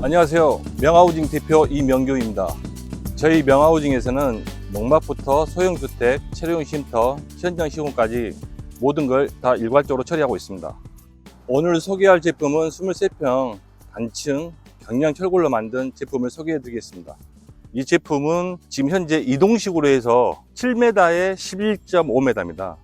안녕하세요. 명하우징 대표 이명규입니다. 저희 명하우징에서는 농막부터 소형주택, 체류용 쉼터, 현장 시공까지 모든 걸 다 일괄적으로 처리하고 있습니다. 오늘 소개할 제품은 23평 단층 경량 철골로 만든 제품을 소개해 드리겠습니다. 이 제품은 지금 현재 이동식으로 해서 7m에 11.5m입니다.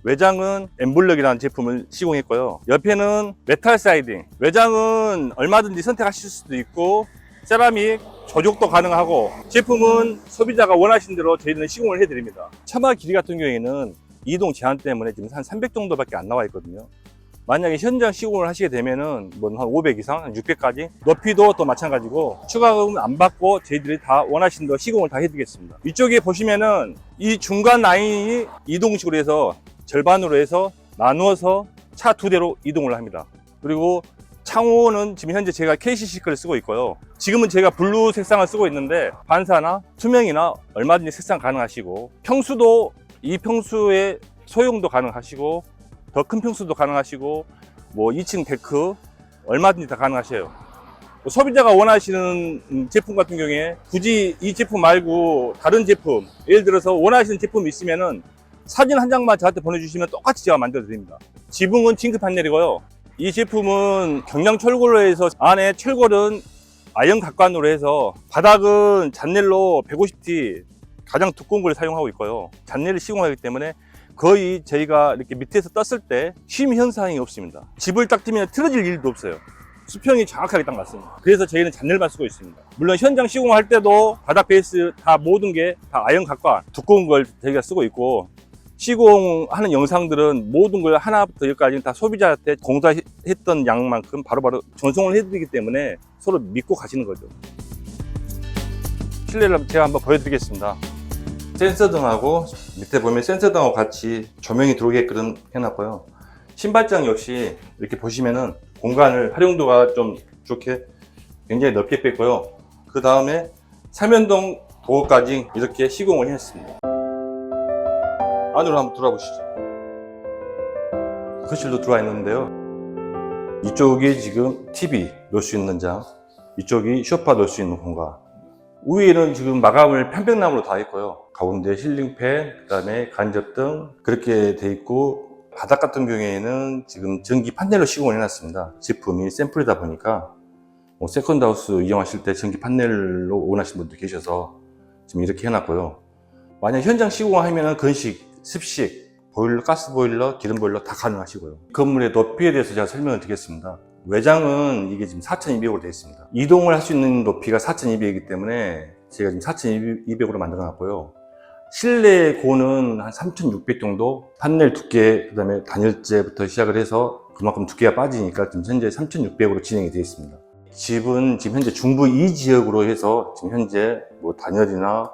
외장은 엠블럭이라는 제품을 시공했고요. 옆에는 메탈 사이딩. 외장은 얼마든지 선택하실 수도 있고 세라믹 조족도 가능하고 제품은 소비자가 원하신 대로 저희는 시공을 해드립니다. 처마 길이 같은 경우에는 이동 제한 때문에 지금 한 300 정도밖에 안 나와 있거든요. 만약에 현장 시공을 하시게 되면은 뭐 한 500 이상, 한 600까지 높이도 또 마찬가지고 추가금 안 받고 저희들이 다 원하신 대로 시공을 다 해드리겠습니다. 이쪽에 보시면은 이 중간 라인이 이동식으로 해서 절반으로 해서 나누어서 차 2대로 이동을 합니다. 그리고 창호는 지금 현재 제가 KCC를 쓰고 있고요. 지금은 제가 블루 색상을 쓰고 있는데 반사나 투명이나 얼마든지 색상 가능하시고 평수도 이 평수의 소형도 가능하시고 더 큰 평수도 가능하시고 뭐 2층 데크 얼마든지 다 가능하셔요. 소비자가 원하시는 제품 같은 경우에 굳이 이 제품 말고 다른 제품 예를 들어서 원하시는 제품이 있으면은 사진 한 장만 저한테 보내주시면 똑같이 제가 만들어 드립니다. 지붕은 징크 판넬이고요. 이 제품은 경량 철골로 해서 안에 철골은 아연 각관으로 해서 바닥은 잔넬로 150T 가장 두꺼운 걸 사용하고 있고요. 잔넬을 시공하기 때문에 거의 저희가 이렇게 밑에서 떴을 때 쉼 현상이 없습니다. 집을 딱 뜨면 틀어질 일도 없어요. 수평이 정확하게 딱 맞습니다. 그래서 저희는 잔넬만 쓰고 있습니다. 물론 현장 시공할 때도 바닥 베이스 다 모든 게 다 아연 각관 두꺼운 걸 저희가 쓰고 있고 시공하는 영상들은 모든 걸 하나부터 여기까지 다 소비자한테 공사했던 양만큼 바로바로 전송을 해드리기 때문에 서로 믿고 가시는 거죠. 실내를 제가 한번 보여드리겠습니다. 센서등하고 밑에 보면 센서등하고 같이 조명이 들어오게끔 해놨고요. 신발장 역시 이렇게 보시면은 공간을 활용도가 좀 좋게 굉장히 넓게 뺐고요. 그 다음에 삼연동 도어까지 이렇게 시공을 했습니다. 안으로 한번 들어보시죠. 거실도 들어와 있는데요. 이쪽이 지금 TV 놓을 수 있는 장, 이쪽이 소파 놓을 수 있는 공간. 위에는 지금 마감을 편백나무로 다 했고요. 가운데 힐링팬, 그 다음에 간접등 그렇게 돼 있고 바닥 같은 경우에는 지금 전기 판넬로 시공을 해놨습니다. 제품이 샘플이다 보니까 뭐 세컨드하우스 이용하실 때 전기 판넬로 원하시는 분도 계셔서 지금 이렇게 해놨고요. 만약 현장 시공하면은 건식, 습식, 보일러, 가스 보일러, 기름 보일러 다 가능하시고요. 건물의 높이에 대해서 제가 설명을 드리겠습니다. 외장은 이게 지금 4200으로 되어 있습니다. 이동을 할 수 있는 높이가 4200이기 때문에 제가 지금 4200으로 만들어 놨고요. 실내 고는 한 3600 정도, 판넬 두께, 그 다음에 단열재부터 시작을 해서 그만큼 두께가 빠지니까 지금 현재 3600으로 진행이 되어 있습니다. 집은 지금 현재 중부 2지역으로 해서 지금 현재 뭐 단열이나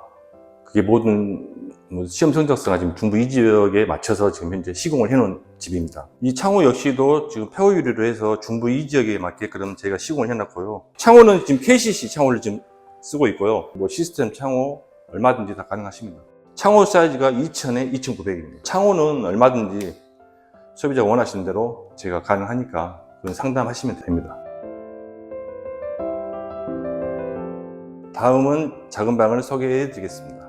그게 모든 시험 성적서가 지금 중부 2지역에 맞춰서 지금 현재 시공을 해놓은 집입니다. 이 창호 역시도 지금 폐호 유리로 해서 중부 2지역에 맞게끔 제가 시공을 해놨고요. 창호는 지금 KCC 창호를 지금 쓰고 있고요. 뭐 시스템 창호 얼마든지 다 가능하십니다. 창호 사이즈가 2000에 2900입니다. 창호는 얼마든지 소비자가 원하시는 대로 제가 가능하니까 그건 상담하시면 됩니다. 다음은 작은 방을 소개해 드리겠습니다.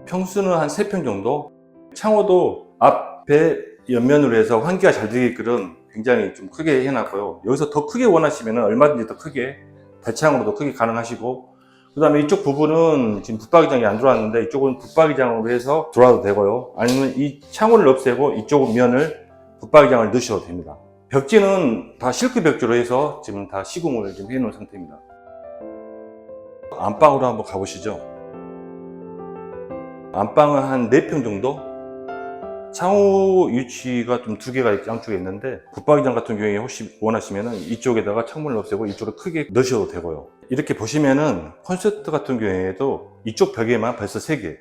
평수는 한 3평 정도. 창호도 앞에 옆면으로 해서 환기가 잘 되게끔 굉장히 좀 크게 해놨고요. 여기서 더 크게 원하시면 얼마든지 더 크게 대창으로도 크게 가능하시고, 그 다음에 이쪽 부분은 지금 붙박이장이 안 들어왔는데 이쪽은 붙박이장으로 해서 들어와도 되고요. 아니면 이 창호를 없애고 이쪽 면을 붙박이장을 넣으셔도 됩니다. 벽지는 다 실크 벽지로 해서 지금 다 시공을 좀 해놓은 상태입니다. 안방으로 한번 가보시죠. 안방은 한 4평 정도? 창호 위치가 좀 2개가 양쪽에 있는데 붙박이장 같은 경우에 혹시 원하시면 이쪽에다가 창문을 없애고 이쪽으로 크게 넣으셔도 되고요. 이렇게 보시면은 콘센트 같은 경우에도 이쪽 벽에만 벌써 3개,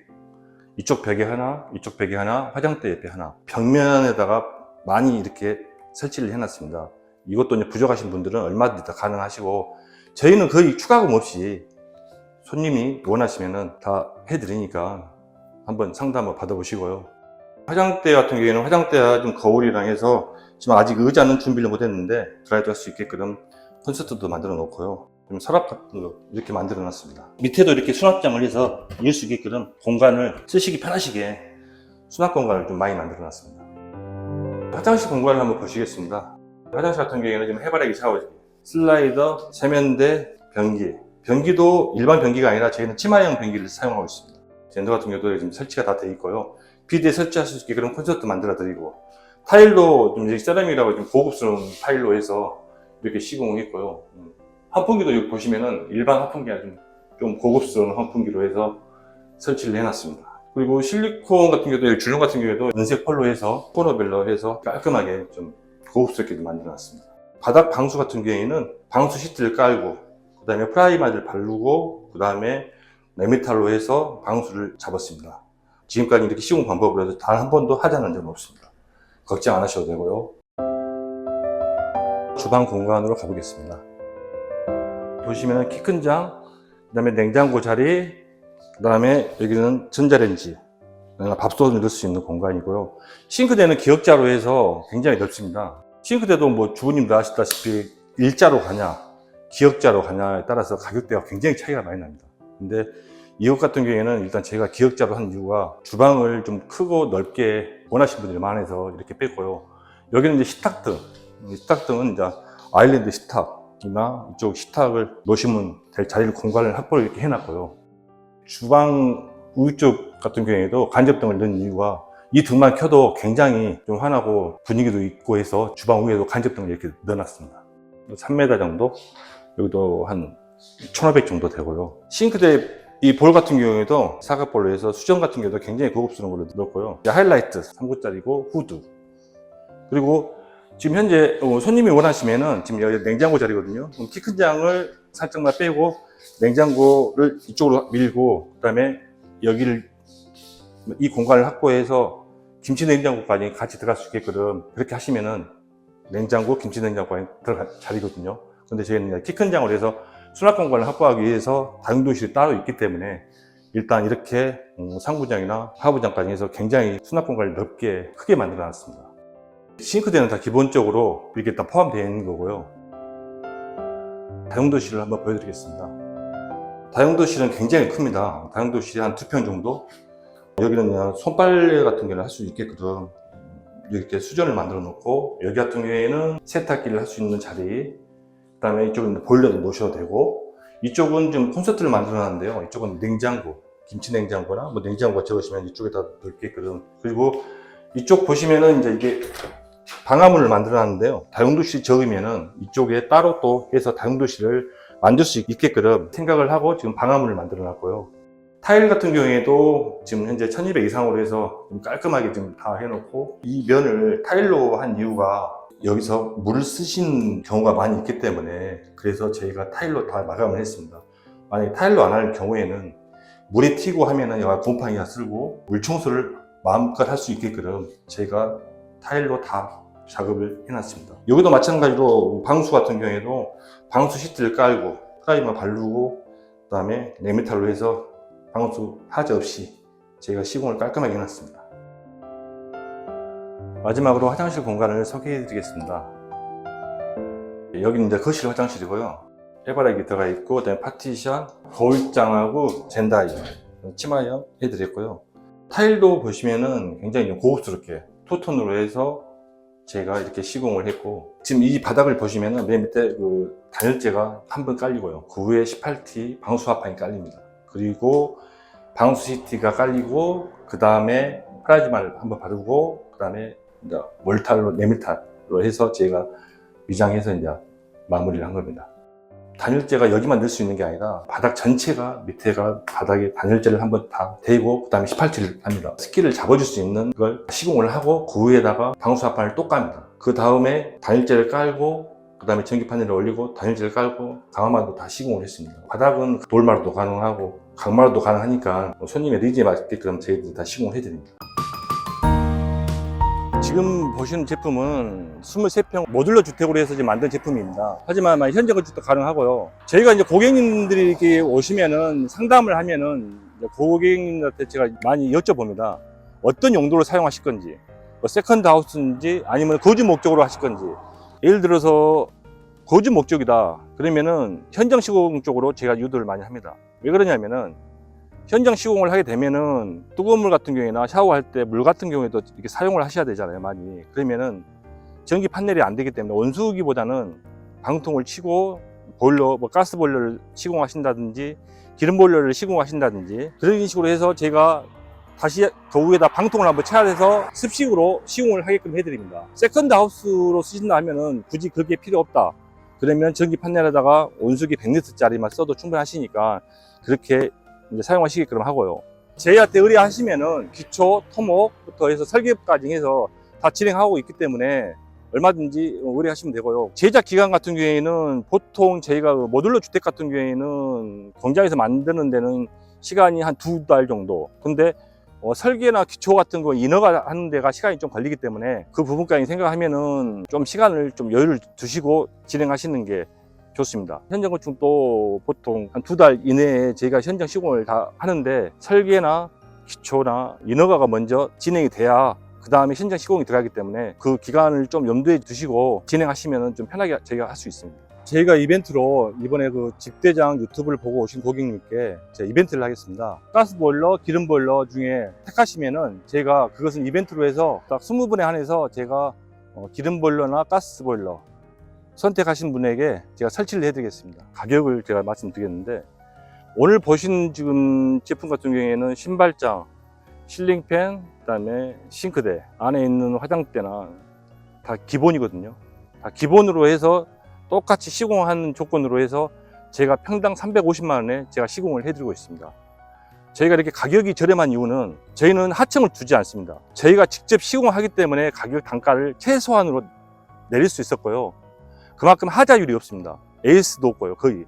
이쪽 벽에 하나, 이쪽 벽에 하나, 화장대 옆에 하나, 벽면에다가 많이 이렇게 설치를 해놨습니다. 이것도 이제 부족하신 분들은 얼마든지 다 가능하시고 저희는 거의 추가금 없이 손님이 원하시면 다 해드리니까 한번 상담을 받아보시고요. 화장대 같은 경우에는 화장대가 좀 거울이랑 해서 지금 아직 의자는 준비를 못했는데 드라이도 할 수 있게끔 콘센트도 만들어 놓고요. 좀 서랍 같은 거 이렇게 만들어 놨습니다. 밑에도 이렇게 수납장을 해서 이을 수 있게끔 공간을 쓰시기 편하시게 수납 공간을 좀 많이 만들어 놨습니다. 화장실 공간을 한번 보시겠습니다. 화장실 같은 경우에는 지금 해바라기 샤워기, 슬라이더, 세면대, 변기. 변기도 일반 변기가 아니라 저희는 치마형 변기를 사용하고 있습니다. 젠더 같은 경우도 지금 설치가 다 돼 있고요. 비대에 설치하실 수 있게 그런 콘센트 만들어 드리고, 타일도 좀 세라믹이라고 좀 고급스러운 타일로 해서 이렇게 시공을 했고요. 환풍기도 여기 보시면은 일반 환풍기가 좀 고급스러운 환풍기로 해서 설치를 해놨습니다. 그리고 실리콘 같은 경우도, 줄눈 같은 경우에도 은색 펄로 해서 코너별로 해서 깔끔하게 좀 고급스럽게 만들어 놨습니다. 바닥 방수 같은 경우에는 방수 시트를 깔고, 그 다음에 프라이마를 바르고, 그 다음에 네메탈로 해서 방수를 잡았습니다. 지금까지 이렇게 시공 방법으로 해서 단 한 번도 하자는 점은 없습니다. 걱정 안 하셔도 되고요. 주방 공간으로 가보겠습니다. 보시면 키 큰 장, 그 다음에 냉장고 자리, 그 다음에 여기는 전자레인지, 밥솥을 넣을 수 있는 공간이고요. 싱크대는 기역자로 해서 굉장히 넓습니다. 싱크대도 뭐 주부님도 아시다시피 일자로 가냐, 기역자로 가냐에 따라서 가격대가 굉장히 차이가 많이 납니다. 근데 이것 같은 경우에는 일단 제가 기역자로 한 이유가 주방을 좀 크고 넓게 원하시는 분들이 많아서 이렇게 뺐고요. 여기는 이제 식탁등, 식탁등은 이제 아일랜드 식탁이나 이쪽 식탁을 놓으시면 될 자리를 공간을 확보를 이렇게 해놨고요. 주방 위쪽 같은 경우에도 간접등을 넣은 이유가 이 등만 켜도 굉장히 좀 환하고 분위기도 있고 해서 주방 위에도 간접등을 이렇게 넣어놨습니다. 3m 정도, 여기도 한 1500 정도 되고요. 싱크대 이 볼 같은 경우에도 사각볼로 해서 수전 같은 경우도 굉장히 고급스러운 걸로 넣었고요. 하이라이트 3구짜리고 후드. 그리고 지금 현재 손님이 원하시면은 지금 여기 냉장고 자리거든요. 키 큰 장을 살짝만 빼고 냉장고를 이쪽으로 밀고, 그다음에 여기를 이 공간을 확보해서 김치 냉장고까지 같이 들어갈 수 있게끔 그렇게 하시면은 냉장고, 김치 냉장고에 들어갈 자리거든요. 근데 저희는 키 큰 장으로 해서 수납 공간을 확보하기 위해서 다용도실이 따로 있기 때문에 일단 이렇게 상부장이나 하부장까지 해서 굉장히 수납 공간을 넓게 크게 만들어 놨습니다. 싱크대는 다 기본적으로 이렇게 다 포함되어 있는 거고요. 다용도실을 한번 보여드리겠습니다. 다용도실은 굉장히 큽니다. 다용도실이 한 2평 정도. 여기는 그냥 손빨래 같은 경우는 할 수 있게끔 이렇게 수전을 만들어 놓고, 여기 같은 경우에는 세탁기를 할 수 있는 자리, 그 다음에 이쪽은 보일러도 놓으셔도 되고, 이쪽은 좀 콘센트를 만들어 놨는데요. 이쪽은 냉장고, 김치 냉장고나 뭐 냉장고가 적으시면 이쪽에다 넣게끔. 그리고 이쪽 보시면은 이제 이게 방화문을 만들어 놨는데요. 다용도실이 적으면은 이쪽에 따로 또 해서 다용도실을 만들 수 있게끔 생각을 하고 지금 방화문을 만들어 놨고요. 타일 같은 경우에도 지금 현재 1200 이상으로 해서 좀 깔끔하게 지금 다 해놓고, 이 면을 타일로 한 이유가 여기서 물을 쓰신 경우가 많이 있기 때문에, 그래서 저희가 타일로 다 마감을 했습니다. 만약에 타일로 안 할 경우에는 물에 튀고 하면은 여기가 곰팡이가 쓸고 물 청소를 마음껏 할 수 있게끔 저희가 타일로 다 작업을 해놨습니다. 여기도 마찬가지로 방수 같은 경우에도 방수 시트를 깔고 프라이머 바르고, 그 다음에 네메탈로 해서 방수 하자 없이 저희가 시공을 깔끔하게 해놨습니다. 마지막으로 화장실 공간을 소개해 드리겠습니다. 여기는 이제 거실 화장실이고요. 해바라기 들어가 있고, 그다음에 파티션, 거울장하고 젠다이, 치마형 해드렸고요. 타일도 보시면은 굉장히 고급스럽게 투톤으로 해서 제가 이렇게 시공을 했고, 지금 이 바닥을 보시면은 맨 밑에 그 단열재가 한 번 깔리고요. 그 위에 18T 방수화판이 깔립니다. 그리고 방수 시트가 깔리고, 그 다음에 프라즈마를 한번 바르고, 그 다음에 이제 몰탈로, 네메탈로 해서 제가 위장해서 이제 마무리를 한 겁니다. 단열재가 여기만 넣을 수 있는 게 아니라 바닥 전체가, 밑에가 바닥에 단열재를 한번 다 대고, 그 다음에 18T를 합니다. 스키를 잡아줄 수 있는 걸 시공을 하고, 그 위에다가 방수화판을 또 깝니다. 그 다음에 단열재를 깔고, 그 다음에 전기 파넬을 올리고, 단열재를 깔고, 강화마도 다 시공을 했습니다. 바닥은 돌마루도 가능하고 강마루도 가능하니까 손님의 니즈에 맞게끔 저희들이 다 시공을 해드립니다. 지금 보시는 제품은 23평 모듈러 주택으로 해서 지금 만든 제품입니다. 하지만 현재 건축도 가능하고요. 저희가 이제 고객님들이 이렇게 오시면은 상담을 하면은 고객님들한테 제가 많이 여쭤봅니다. 어떤 용도로 사용하실 건지, 뭐 세컨드 하우스인지 아니면 거주 목적으로 하실 건지. 예를 들어서 거주 목적이다 그러면은 현장 시공 쪽으로 제가 유도를 많이 합니다. 왜 그러냐면은 현장 시공을 하게 되면은 뜨거운 물 같은 경우에나 샤워할 때 물 같은 경우에도 이렇게 사용을 하셔야 되잖아요, 많이. 그러면은 전기 판넬이 안 되기 때문에 온수기보다는 방통을 치고 보일러, 뭐 가스 보일러를 시공하신다든지 기름 보일러를 시공하신다든지 그런 식으로 해서 제가 다시 그 위에다 방통을 한번 쳐야 돼서 습식으로 시공을 하게끔 해드립니다. 세컨드 하우스로 쓰신다 하면은 굳이 그렇게 필요 없다. 그러면 전기 판넬에다가 온수기 100리터짜리만 써도 충분하시니까 그렇게 이제 사용하시게끔 하고요. 저희한테 의뢰하시면은 기초, 토목부터 해서 설계까지 해서 다 진행하고 있기 때문에 얼마든지 의뢰하시면 되고요. 제작 기간 같은 경우에는 보통 저희가 모듈러 주택 같은 경우에는 공장에서 만드는 데는 시간이 한 2달 정도. 근데 설계나 기초 같은 거 인허가 하는 데가 시간이 좀 걸리기 때문에 그 부분까지 생각하면은 좀 시간을 좀 여유를 두시고 진행하시는 게 좋습니다. 현장 건축도 보통 한 2달 이내에 저희가 현장 시공을 다 하는데 설계나 기초나 인허가가 먼저 진행이 돼야 그 다음에 현장 시공이 들어가기 때문에 그 기간을 좀 염두에 두시고 진행하시면 좀 편하게 저희가 할 수 있습니다. 저희가 이벤트로 이번에 그 집대장 유튜브를 보고 오신 고객님께 제가 이벤트를 하겠습니다. 가스보일러, 기름보일러 중에 택하시면은 제가 그것은 이벤트로 해서 딱 20분에 한해서 제가 기름보일러나 가스보일러 선택하신 분에게 제가 설치를 해드리겠습니다. 가격을 제가 말씀드리겠는데 오늘 보신 지금 제품 같은 경우에는 신발장, 실링팬, 그다음에 싱크대, 안에 있는 화장대나 다 기본이거든요. 다 기본으로 해서 똑같이 시공하는 조건으로 해서 제가 평당 350만 원에 제가 시공을 해드리고 있습니다. 저희가 이렇게 가격이 저렴한 이유는 저희는 하청을 두지 않습니다. 저희가 직접 시공하기 때문에 가격 단가를 최소한으로 내릴 수 있었고요. 그만큼 하자율이 없습니다. AS도 없고요, 거의.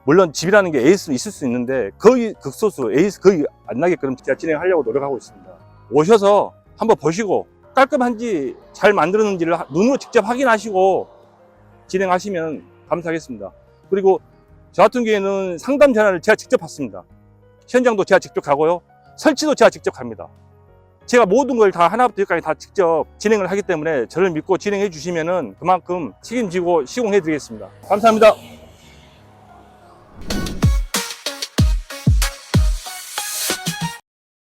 물론 집이라는 게 AS는 있을 수 있는데 거의 극소수, AS 거의 안 나게끔 제가 진행하려고 노력하고 있습니다. 오셔서 한번 보시고 깔끔한지 잘 만들었는지를 눈으로 직접 확인하시고 진행하시면 감사하겠습니다. 그리고 저 같은 경우에는 상담 전화를 제가 직접 받습니다. 현장도 제가 직접 가고요. 설치도 제가 직접 갑니다. 제가 모든 걸 다 하나부터 열까지 다 직접 진행을 하기 때문에 저를 믿고 진행해 주시면은 그만큼 책임지고 시공해 드리겠습니다. 감사합니다.